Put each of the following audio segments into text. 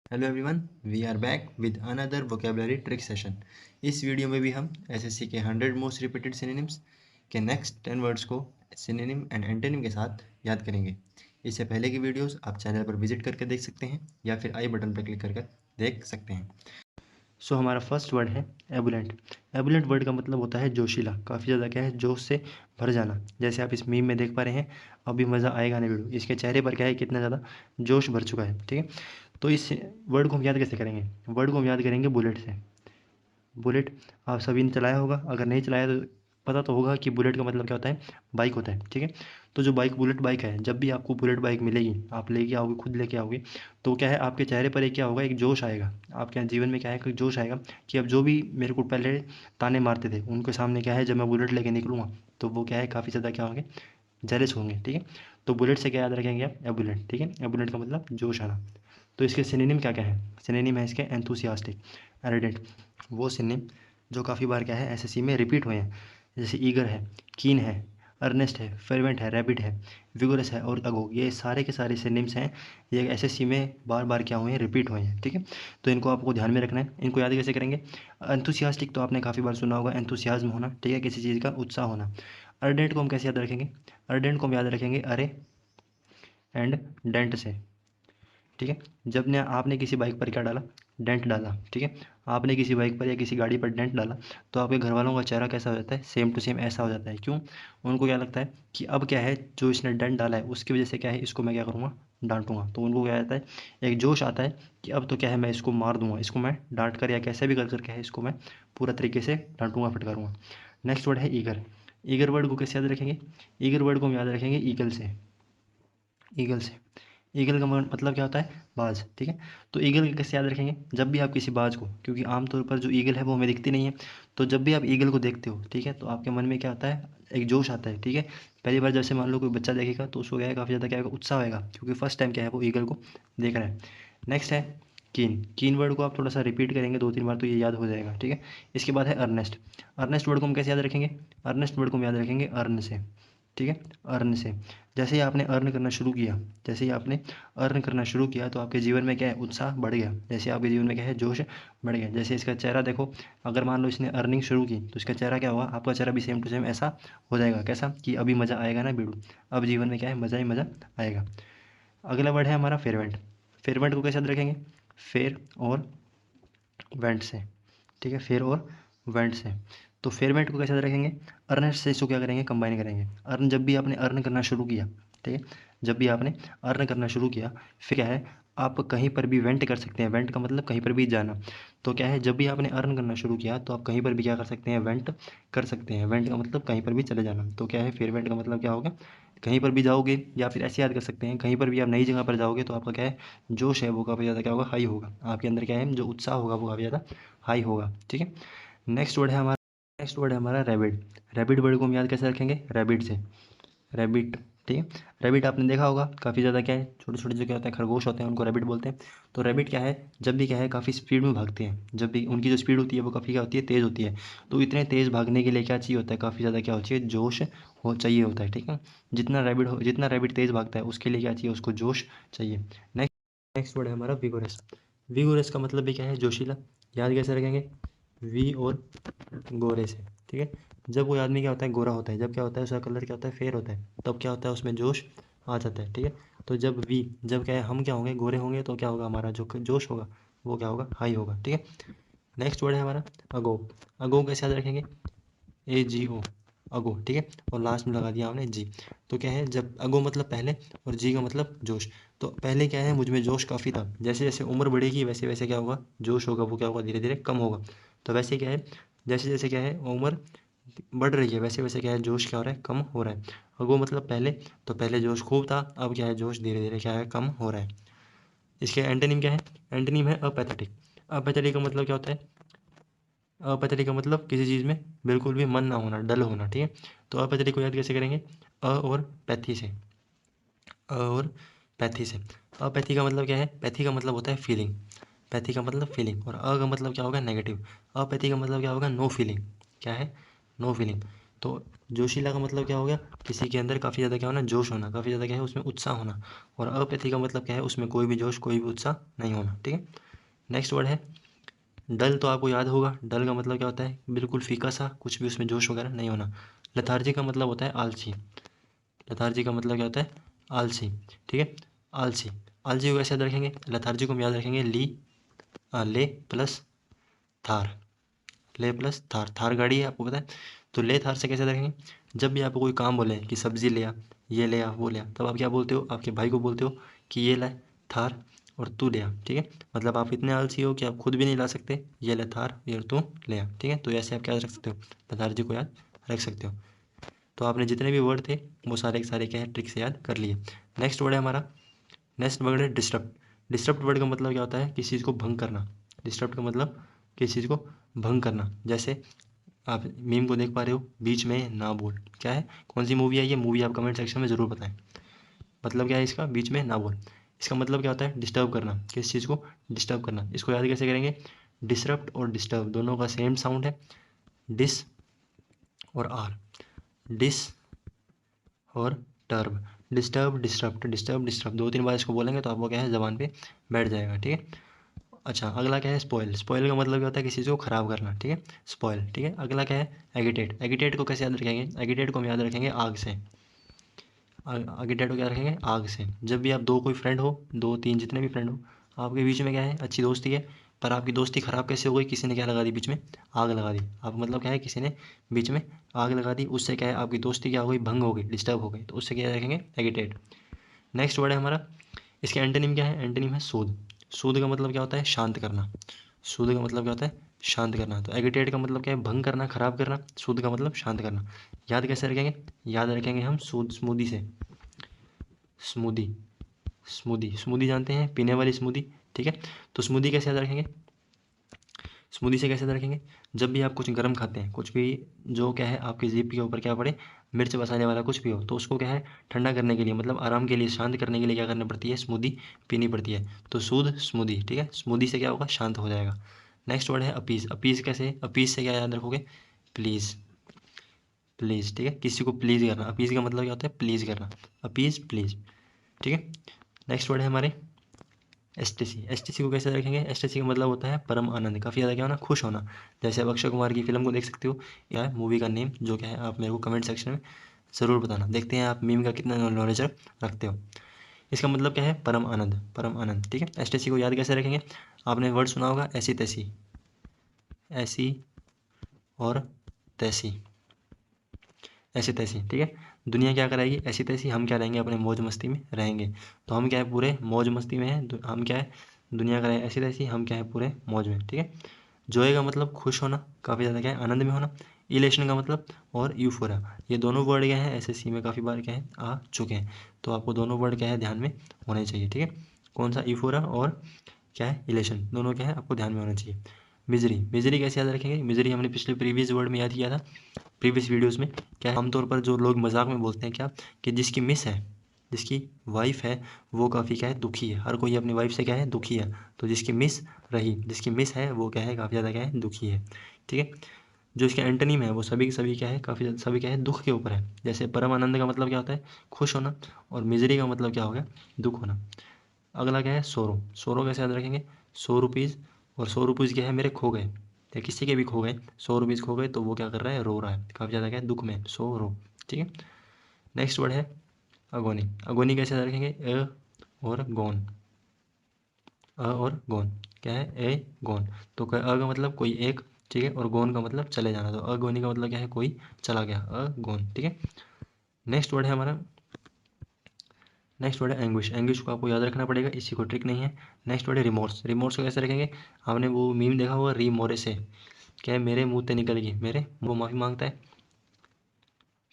Hello everyone, we are back with another vocabulary trick session. इस video में भी हम एसएससी के 100 मोस्ट रिपीटेड सिनोनिम्स के नेक्स्ट 10 वर्ड्स को सिनोनिम एंड एंटोनिम के साथ याद करेंगे। इससे पहले की वीडियोस आप चैनल पर विजिट करके देख सकते हैं या फिर आई बटन पर क्लिक कर देख सकते हैं। सो हमारा फर्स्ट वर्ड है एबुलेंट। एबुलेंट वर्ड का मतलब होता है जोशीला, काफ़ी ज़्यादा क्या है, जोश से भर जाना। जैसे आप इस मीम में देख पा रहे हैं, अभी मज़ा आएगा ना वीडियो, इसके चेहरे पर क्या है, कितना ज़्यादा जोश भर चुका है। ठीक है, तो इस वर्ड को हम याद कैसे करेंगे? वर्ड को हम याद करेंगे बुलेट से। बुलेट आप सभी ने चलाया होगा, अगर नहीं चलाया तो पता तो होगा कि बुलेट का मतलब क्या होता है, बाइक होता है। ठीक है, तो जो बाइक बुलेट बाइक है, जब भी आपको बुलेट बाइक मिलेगी, आप लेके आओगे, खुद लेके आओगे, तो क्या है, आपके चेहरे पर एक क्या होगा, एक जोश आएगा। आपके जीवन में क्या है, कोई जोश आएगा कि अब जो भी मेरे को पहले ताने मारते थे, उनके सामने क्या है, जब मैं बुलेट लेके निकलूँगा तो वो क्या है, काफ़ी ज़्यादा क्या होंगे, जेलस होंगे। ठीक है, तो बुलेट से क्या याद रखेंगे आप, एबुलेंट। ठीक है, एबुलेंट का मतलब जोश आना। तो इसके सिनोनिम क्या क्या है? सिनोनिम है इसके एंथुसियास्टिक, एरिडेंट, वो सिनोनिम जो काफ़ी बार क्या है एसएससी में रिपीट हुए हैं। जैसे ईगर है, कीन है, अर्नेस्ट है, फेरवेंट है, रैबिड है, विगोरस है और अगो, ये सारे के सारे सिनोनिम्स हैं, ये एसएससी में बार बार क्या हुए हैं, रिपीट हुए हैं। ठीक है, तो इनको आपको ध्यान में रखना है। इनको याद कैसे करेंगे? एंथुसियास्टिक तो आपने काफ़ी बार सुना होगा, एंथुसियाज्म होना, ठीक है, किसी चीज़ का उत्साह होना। अर्डेंट को हम कैसे याद रखेंगे? अर्डेंट को हम याद रखेंगे अरे एंड डेंट से। ठीक है, जब ने आपने किसी बाइक पर क्या डाला, डेंट डाला। ठीक है, आपने किसी बाइक पर या किसी गाड़ी पर डेंट डाला, तो आपके घर वालों का चेहरा कैसा हो जाता है, सेम टू सेम ऐसा हो जाता है। क्यों? उनको क्या लगता है कि अब क्या है, जो इसने डेंट डाला है उसकी वजह से क्या है, इसको मैं क्या करूँगा, डांटूंगा। तो उनको क्या आता है, एक जोश आता है कि अब तो क्या है, मैं इसको मार दूंगा, इसको मैं डांट कर या कैसे भी कर क्या है, इसको मैं पूरा तरीके से डांटूंगा, फटकारूंगा। नेक्स्ट वर्ड है ईगर। ईगर वर्ड को कैसे याद रखेंगे? ईगर वर्ड को हम याद रखेंगे ईगल से। ईगल से, ईगल का मतलब क्या होता है, बाज। ठीक है, तो ईगल का कैसे याद रखेंगे? जब भी आप किसी बाज को, क्योंकि आमतौर पर जो ईगल है वो हमें दिखती नहीं है, तो जब भी आप ईगल को देखते हो, ठीक है, तो आपके मन में क्या आता है, एक जोश आता है। ठीक है, पहली बार जैसे मान लो कोई बच्चा देखेगा तो उसको क्या है, काफ़ी ज़्यादा क्या होगा, उत्साह होगा, क्योंकि फर्स्ट टाइम क्या है, वो ईगल को देख रहा है। नेक्स्ट है कीन। कीन वर्ड को आप थोड़ा सा रिपीट करेंगे 2-3 बार तो ये याद हो जाएगा। ठीक है, इसके बाद है अर्नेस्ट। अर्नेस्ट वर्ड को हम कैसे याद रखेंगे? अर्नेस्ट वर्ड को हम याद रखेंगे अर्न से। ठीक है, अर्न से, जैसे ही आपने अर्न करना शुरू किया, जैसे ही आपने अर्न करना शुरू किया तो आपके जीवन में क्या है, उत्साह बढ़ गया। जैसे आपके जीवन में क्या है, जोश बढ़ गया। जैसे इसका चेहरा देखो, अगर मान लो इसने अर्निंग शुरू की तो इसका चेहरा क्या होगा, आपका चेहरा भी सेम टू सेम ऐसा हो जाएगा। कैसा कि अभी मज़ा आएगा ना बेड़ू, अब जीवन में क्या है, मज़ा ही मज़ा आएगा। अगला वर्ड है हमारा फेरवेंट। फेरवेंट को कैसे याद रखेंगे? फेर और वेंट से। ठीक है, फेर और वेंट से, तो फेरवेंट को कैसे याद रखेंगे? अर्न से इसको क्या करेंगे, कंबाइन करेंगे। अर्न, जब भी आपने अर्न करना शुरू किया, ठीक है, जब भी आपने अर्न करना शुरू किया, फिर क्या है, आप कहीं पर भी वेंट कर सकते हैं। वेंट का मतलब कहीं पर भी जाना। तो क्या है, जब भी आपने अर्न करना शुरू किया तो आप कहीं पर भी क्या कर सकते हैं, वेंट कर सकते हैं। वेंट का मतलब कहीं पर भी चले जाना। तो क्या है, फिर वेंट का मतलब क्या होगा, कहीं पर भी जाओगे, या फिर ऐसे याद कर सकते हैं, कहीं पर भी आप नई जगह पर जाओगे तो आपका क्या है, जोश है वो काफ़ी ज़्यादा क्या होगा, हाई होगा। आपके अंदर क्या है, जो उत्साह होगा वो काफ़ी ज़्यादा हाई होगा। ठीक है, नेक्स्ट वर्ड है हमारा रैबिट। रैबिट वर्ड को हम याद कैसे रखेंगे? रैबिट से, रैबिट। ठीक है, रैबिट आपने देखा होगा, काफ़ी ज़्यादा क्या है, छोटे छोटे जो क्या होते हैं, खरगोश होते हैं, उनको रैबिट बोलते हैं। तो रैबिट क्या है, जब भी क्या है, काफ़ी स्पीड में भागते हैं। जब भी उनकी जो स्पीड होती है वो काफ़ी क्या होती है, तेज़ होती है। तो इतने तेज़ भागने के लिए क्या चाहिए होता है, काफ़ी ज़्यादा क्या चाहिए, जोश हो चाहिए होता है। ठीक है, जितना रैबिट तेज़ भागता है उसके लिए क्या चाहिए, उसको जोश चाहिए। नेक्स्ट वर्ड है हमारा विगोरस। विगोरस का मतलब भी क्या है, जोशीला। याद कैसे रखेंगे? वी और गोरे से। ठीक है, जब कोई आदमी क्या होता है, गोरा होता है, जब क्या होता है, उसका कलर क्या होता है, फेयर होता है, तब क्या होता है, उसमें जोश आ जाता है। ठीक है, तो जब क्या है, हम क्या होंगे, गोरे होंगे, तो क्या होगा, हमारा जो जोश होगा वो क्या होगा, हाई होगा। ठीक है, नेक्स्ट वर्ड है हमारा अगो। अगो कैसे याद रखेंगे? AGO, अगो। ठीक है, और लास्ट में लगा दिया हमने जी। तो क्या है, जब अगो मतलब पहले और जी का मतलब जोश। तो पहले क्या है, मुझ में जोश काफ़ी था, जैसे जैसे उम्र बढ़ेगी वैसे वैसे क्या होगा, जोश होगा वो क्या होगा, धीरे धीरे कम होगा। तो वैसे क्या है, जैसे जैसे क्या है, उम्र बढ़ रही है, वैसे वैसे क्या है, जोश क्या हो रहा है, कम हो रहा है। अगो मतलब पहले, तो पहले जोश खूब था, अब क्या है, जोश धीरे धीरे क्या है, कम हो रहा है। इसके एंटोनिम क्या है? एंटोनिम है अपैथेटिक। अपैथेटिक का मतलब क्या होता है? अपैथेटिक का मतलब किसी चीज़ में बिल्कुल भी मन ना होना, डल होना। ठीक है, तो अपैथेटिक को याद कैसे करेंगे? अ और पैथी से, अ और पैथी से। अपैथी का मतलब क्या है? पैथी का मतलब होता है फीलिंग। पैथी का मतलब फीलिंग, और अ का मतलब क्या होगा, नेगेटिव। अपैथी का मतलब क्या होगा, नो फीलिंग। क्या है? No feeling. तो जोशीला का मतलब क्या हो गया, किसी के अंदर काफ़ी ज़्यादा क्या होना, जोश होना, काफ़ी ज़्यादा क्या है उसमें उत्साह होना। और अपैथी का मतलब क्या है, उसमें कोई भी जोश कोई भी उत्साह नहीं होना। ठीक है, नेक्स्ट वर्ड है डल। तो आपको याद होगा डल का मतलब क्या होता है, बिल्कुल फीका सा, कुछ भी उसमें जोश वगैरह नहीं होना। लथार्जी का मतलब होता है आलसी। लथार्जी का मतलब क्या होता है, आलसी। ठीक है, आलसी। आलसी को कैसे याद रखेंगे, लथार्जी को हम याद रखेंगे ले प्लस थार। ले प्लस थार, थार गाड़ी है आपको पता है। तो ले थार से कैसे याद रखेंगे, जब भी आपको कोई काम बोले कि सब्जी ले आ, ये ले आ, वो ले आ, तब आप क्या बोलते हो, आपके भाई को बोलते हो कि ये लाए थार और तू ले आ। ठीक है, मतलब आप इतने आलसी हो कि आप खुद भी नहीं ला सकते, ये ले थार और तू ले आ। ठीक है, तो ऐसे आप क्या रख सकते हो, लथार्जी को याद रख सकते हो। तो आपने जितने भी वर्ड थे वो सारे के सारे क्या है, ट्रिक से याद कर लिए। नेक्स्ट वर्ड है हमारा, नेक्स्ट वर्ड है डिस्टर्ब। डिस्टर्ब वर्ड का मतलब क्या होता है, किसी चीज़ को भंग करना। डिस्टर्ब का मतलब किसी चीज़ को भंग करना। जैसे आप मीम को देख पा रहे हो, बीच में ना बोल, क्या है, कौन सी मूवी है ये, मूवी आप कमेंट सेक्शन में ज़रूर बताएं। मतलब क्या है इसका, बीच में ना बोल। इसका मतलब क्या होता है, डिस्टर्ब करना, किसी चीज़ को डिस्टर्ब करना। इसको याद कैसे करेंगे, डिसरप्ट और डिस्टर्ब दोनों का सेम साउंड है, डिस और आर, डिस और टर्ब। डिस्टर्ब डिस्टर्ब डिस्टर्ब डिस्टर्ब, दो तीन बार इसको बोलेंगे तो आपको क्या है ज़बान पे बैठ जाएगा। ठीक है, अच्छा अगला क्या है, स्पॉइल। स्पॉइल का मतलब क्या होता है, किसी चीज़ को ख़राब करना। ठीक है, स्पॉइल। ठीक है, अगला क्या है, एगिटेट। एगिटेट को कैसे याद रखेंगे, एगिटेट को हम याद रखेंगे आग से। एगिटेट को क्या रखेंगे, आग से। जब भी आप दो कोई फ्रेंड हो, दो तीन जितने भी फ्रेंड हो, आपके बीच में क्या है, अच्छी दोस्ती है, पर आपकी दोस्ती ख़राब कैसे हो गई, किसी ने क्या लगा दी बीच में, आग लगा दी। आप मतलब क्या है, किसी ने बीच में आग लगा दी, उससे क्या है आपकी दोस्ती क्या हो गई, भंग हो गई, डिस्टर्ब हो गई, तो उससे क्या रखेंगे, एगिटेट। नेक्स्ट वर्ड है हमारा, इसके एंटोनिम क्या है, एंटोनिम है सूद। सूद का मतलब क्या होता है, शांत करना। सूद का मतलब क्या होता है, शांत करना। तो एगिटेट का मतलब क्या है, भंग करना, खराब करना। सूद का मतलब शांत करना। याद कैसे रखेंगे, याद रखेंगे हम सूद स्मूदी से। स्मूदी, स्मूदी, स्मूदी जानते हैं, पीने वाली स्मूदी। ठीक है, तो स्मूदी कैसे याद रखेंगे, स्मूदी से कैसे याद रखेंगे, जब भी आप कुछ गर्म खाते हैं, कुछ भी जो क्या है आपकी जीभ के ऊपर क्या पड़े, मिर्च बसाने वाला कुछ भी हो, तो उसको क्या है ठंडा करने के लिए, मतलब आराम के लिए, शांत करने के लिए क्या करनी पड़ती है, स्मूदी पीनी पड़ती है। तो सूद स्मूदी। ठीक है, स्मूदी से क्या होगा, शांत हो जाएगा। नेक्स्ट वर्ड है अपीज। अपीज कैसे, अपीज से क्या याद रखोगे, प्लीज़। प्लीज़, ठीक है, किसी को प्लीज़ करना। अपीज का मतलब क्या होता है, प्लीज़ करना, अपीज प्लीज़। ठीक है, नेक्स्ट वर्ड है हमारे एसटीसी। एसटीसी को कैसे रखेंगे, एसटीसी का मतलब होता है परम आनंद, काफ़ी ज़्यादा क्या होना, खुश होना। जैसे आप अक्षय कुमार की फिल्म को देख सकते हो, या मूवी का नेम जो क्या है, आप मेरे को कमेंट सेक्शन में ज़रूर बताना। देखते हैं आप मीम का कितना नॉलेज रखते हो। इसका मतलब क्या है, परम आनंद, परम आनंद। ठीक है, एसटीसी को याद कैसे रखेंगे, आपने वर्ड सुना होगा ऐसी तैसी, ऐसी और तैसी, ऐसी तैसी। ठीक है, दुनिया क्या कराएगी, ऐसी तैसी, हम क्या रहेंगे, अपने मौज मस्ती में रहेंगे। तो हम क्या है, पूरे मौज मस्ती में हैं, हम क्या है, दुनिया कराए ऐसी तैसी, हम क्या है, पूरे मौज में। ठीक है, जॉय का मतलब खुश होना, काफ़ी ज़्यादा क्या है, आनंद में होना। इलेशन का मतलब और यूफोरिया, ये दोनों वर्ड क्या है एसएससी में काफ़ी बार क्या है आ चुके हैं, तो आपको दोनों वर्ड क्या है ध्यान में होने चाहिए। ठीक है, कौन सा, यूफोरिया और क्या है, इलेशन, दोनों क्या है आपको ध्यान में होना चाहिए। मिजरी, मिजरी कैसे याद रखेंगे, मिजरी हमने पिछले प्रीवियस वर्ड में याद किया था, प्रीवियस वीडियोस में। क्या है, आमतौर पर जो लोग मजाक में बोलते हैं क्या, कि जिसकी मिस है, जिसकी वाइफ है, वो काफ़ी क्या है, दुखी है। हर कोई अपनी वाइफ से क्या है, दुखी है। तो जिसकी मिस रही, जिसकी मिस है, वो क्या है, काफ़ी ज़्यादा क्या है, दुखी है। ठीक है, जो इसके एंटोनिम है वो सभी के सभी क्या है, काफ़ी सभी क्या है, दुख के ऊपर है। जैसे परम आनंद का मतलब क्या होता है, खुश होना, और मिजरी का मतलब क्या हो गया, दुख होना। अगला क्या है, सोरो। सोरो कैसे याद रखेंगे, 100 रुपीज़, और 100 रुपीज़ क्या है, मेरे खो गए, या किसी के भी खो गए, 100 रुपीज़ खो गए, तो वो क्या कर रहा है, रो रहा है, काफ़ी ज़्यादा क्या है, दुख में, सो रो। ठीक है, नेक्स्ट वर्ड है अगोनी। अगोनी कैसे याद रखेंगे, और गॉन, और गॉन, क्या है, ए गॉन। तो अ का मतलब कोई एक, ठीक है, और गॉन का मतलब चले जाना, तो अगोनी का मतलब क्या है, कोई चला गया, गॉन। ठीक है, नेक्स्ट वर्ड है हमारा, नेक्स्ट वर्ड है एंग्विश। एंग्विश को आपको याद रखना पड़ेगा, इसी को ट्रिक नहीं है। नेक्स्ट वर्ड है रिमोर्स। रिमोर्स को कैसे रखेंगे, आपने वो मीम देखा होगा, री मोरे से, क्या है, मेरे मुंह से निकल गई, मेरे वो माफ़ी मांगता है।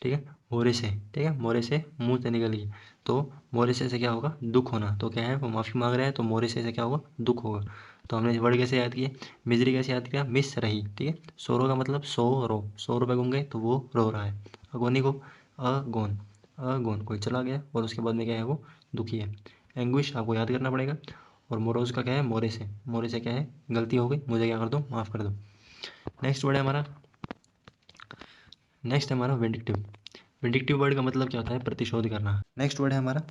ठीक है, मोरे से, ठीक है, मोरे से मुंह से निकल गई, तो मोरे से क्या होगा, दुख होना। तो क्या है, वो माफ़ी मांग रहा है, तो मोरे से क्या होगा, दुख होगा। तो हमने वर्ड कैसे याद किए, मिजरी कैसे याद किया, मिस रही। ठीक है, सोरो का मतलब सो रो, 100 रुपये गुम गए, तो वो रो रहा है। अगोनी को अगोन, अगोन कोई चला गया, और उसके बाद में क्या है, वो दुखी है। एंग्विश आपको याद करना पड़ेगा, और मोरोज का क्या है, मोरे से। मोरे से क्या है, गलती हो गई, मुझे क्या कर दो, माफ़ कर दो। नेक्स्ट वर्ड है हमारा नेक्स्ट है हमारा विंडिक्टिव। विंडिक्टिव वर्ड का मतलब क्या होता है? प्रतिशोध करना। नेक्स्ट वर्ड है हमारा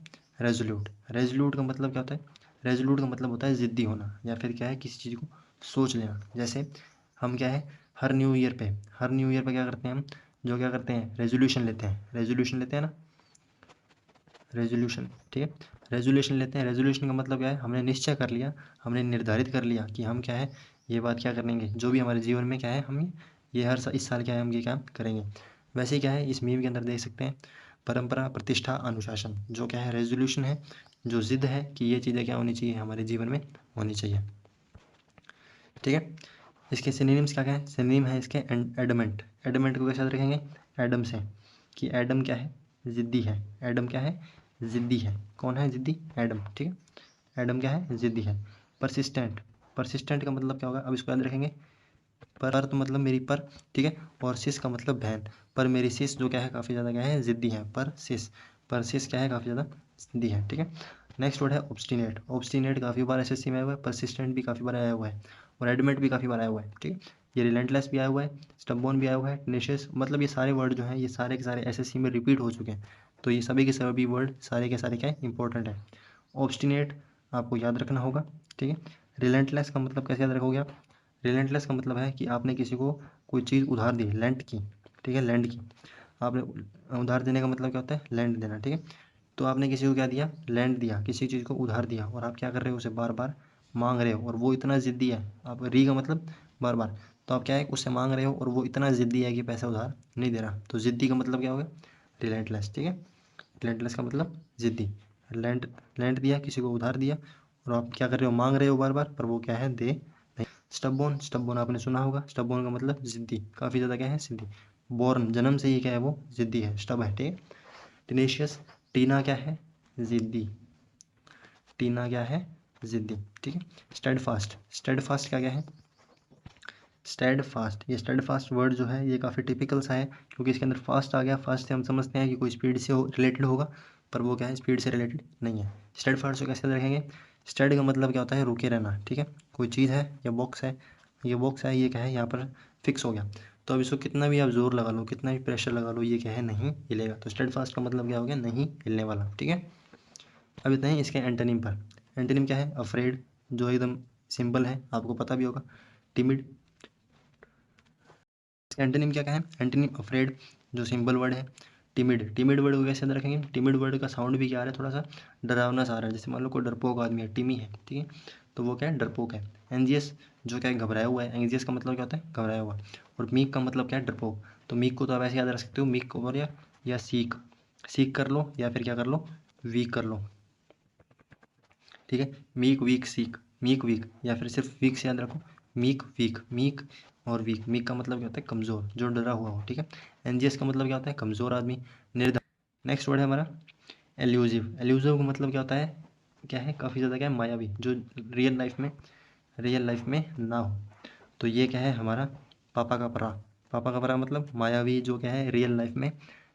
रेजोल्यूट। रेजोल्यूट का मतलब क्या होता है? रेजोल्यूट का मतलब होता है ज़िद्दी होना, या फिर क्या है, किसी चीज़ को सोच लेना। जैसे हम क्या है, हर न्यू ईयर पे क्या करते हैं हम, जो क्या करते हैं, रेजोल्यूशन लेते हैं। रेजोल्यूशन लेते हैं ना, रेजोल्यूशन, ठीक है, रेजोल्यूशन लेते हैं। रेजोल्यूशन का मतलब क्या है? हमने निश्चय कर लिया, हमने निर्धारित कर लिया कि हम क्या है, ये बात क्या करेंगे, जो भी हमारे जीवन में क्या है, हम ये इस साल क्या है, हम ये काम करेंगे। वैसे ही क्या है, इस मीम के अंदर देख सकते हैं, परंपरा, प्रतिष्ठा, अनुशासन, जो क्या है, रेजोल्यूशन है, जो जिद है कि ये चीज़ें क्या होनी चाहिए, हमारे जीवन में होनी चाहिए। ठीक है, इसके सिनोनिम्स क्या क्या है? सिनोनिम है इसके एडमेंट। एडमेंट को कैसे याद रखेंगे? एडम से, कि एडम क्या है, ज़िद्दी है। एडम क्या है, ज़िद्दी है। कौन है ज़िद्दी? एडम। ठीक है, एडम क्या है, ज़िद्दी है। परसिस्टेंट। परसिस्टेंट का मतलब क्या होगा, अब इसको याद रखेंगे। पर तो मतलब मेरी पर, ठीक है, और सिस का मतलब बहन। पर मेरी सिस जो क्या है, काफ़ी ज़्यादा क्या है, ज़िद्दी है। पर सिस क्या है, काफ़ी ज़्यादा ज़िद्दी है। ठीक है, नेक्स्ट वर्ड है ऑब्स्टिनेट। ऑब्स्टिनेट काफ़ी बार एसएससी में आया हुआ है, परसिस्टेंट भी काफ़ी बार आया हुआ है, और एडमेंट भी काफ़ी बार आया हुआ है। ठीक है, ये रिलेंटलेस भी आया हुआ है, स्टबबोर्न भी आया हुआ है, टेनेशियस, मतलब ये सारे वर्ड जो हैं, ये सारे के सारे एसएससी में रिपीट हो चुके हैं। तो ये सभी के सभी वर्ड सारे के सारे क्या है, इंपॉर्टेंट है। ऑब्स्टिनेट आपको याद रखना होगा। ठीक है, रिलेंटलेस का मतलब कैसे याद रखोगे आप? रिलेंटलेस का मतलब है कि आपने किसी को कोई चीज़ उधार दी, लेंट की। ठीक है, लेंड की, आपने उधार देने का मतलब क्या होता है, लेंड देना। ठीक है, तो आपने किसी को क्या दिया, लैंड दिया, किसी चीज़ को उधार दिया, और आप क्या कर रहे हो, उसे बार बार मांग रहे हो, और वो इतना ज़िद्दी है, आप री का मतलब बार बार, तो आप क्या है, उससे मांग रहे हो, और वो इतना ज़िद्दी है कि पैसा उधार नहीं दे रहा। तो ज़िद्दी का मतलब क्या होगा, रिलेंटलेस। ठीक है, रिलेंटलेस का मतलब ज़िद्दी। लैंड, लैंड दिया, किसी को उधार दिया, और आप क्या कर रहे हो, मांग रहे हो बार बार, पर वो क्या है, दे नहीं। स्टबबोर्न, स्टबबोर्न आपने सुना होगा, स्टबबोर्न का मतलब ज़िद्दी, काफ़ी ज़्यादा क्या है, ज़िद्दी। बॉर्न, जन्म से ही क्या है, वो ज़िद्दी है, स्टब है। ठीक है, टेनेशियस। टीना क्या है, ज़िद्दी। टीना क्या है, ज़िद्दी। ठीक है, स्टेड फास्ट। स्टेड फास्ट क्या क्या है, स्टेड फास्ट। ये स्टेड फास्ट वर्ड जो है, ये काफ़ी टिपिकल सा है, क्योंकि इसके अंदर फास्ट आ गया। फास्ट से हम समझते हैं कि कोई स्पीड से रिलेटेड होगा, पर वो क्या है, स्पीड से रिलेटेड नहीं है। स्टेड फास्ट को कैसे याद रखेंगे? स्टेड का मतलब क्या होता है, रुके रहना। ठीक है, कोई चीज़ है या बॉक्स है, ये बॉक्स है, ये क्या है, यहाँ पर फिक्स हो गया, तो अब इसको कितना भी आप जोर लगा लो, कितना भी प्रेशर लगा लो, ये क्या है, नहीं हिलेगा। तो स्टेड फास्ट का मतलब क्या हो गया, नहीं हिलने वाला। ठीक है, अब इतना ही इसके एंटोनिम पर। एंटोनिम क्या है, अफ्रेड, जो एकदम सिंपल है, आपको पता भी होगा। टिमिड। इसका एंटोनिम क्या क्या है, एंटोनिम अफ्रेड, जो सिंपल वर्ड है। टिमिड। टिमिड वर्ड को कैसे याद रखेंगे? टिमिड वर्ड का साउंड भी क्या आ रहा है, थोड़ा सा डरावना सा आ रहा है। जैसे मान लो कोई डरपोक आदमी है, टिमी है, ठीक है, तो वो क्या है, डरपोक है। एंजियस, जो क्या है, घबराया हुआ है। एंजियस का मतलब क्या होता है, घबराया हुआ। और मीक का मतलब क्या है, डरपोक। तो मीक को तो आप ऐसे याद रख सकते हो, मीक को, या सीक, सीक कर लो, या फिर क्या कर लो, वीक कर लो। ठीक है, meek, weak, seek, meek, weak, या फिर सिर्फ वीक से याद रखो, मीक, वीक, मीक और वीक। मीक का मतलब क्या होता है, कमज़ोर, जो डरा हुआ हो। ठीक है, एनजीएस का मतलब क्या होता है, कमज़ोर आदमी, निर्धन। नेक्स्ट वर्ड है हमारा एल्यूजिव। एल्यूजिव का मतलब क्या होता है, क्या है, काफ़ी ज़्यादा क्या है, मायावी, जो रियल लाइफ में ना हो। तो ये क्या है हमारा, पापा का परा। पापा का परा मतलब मायावी, जो क्या है, रियल लाइफ में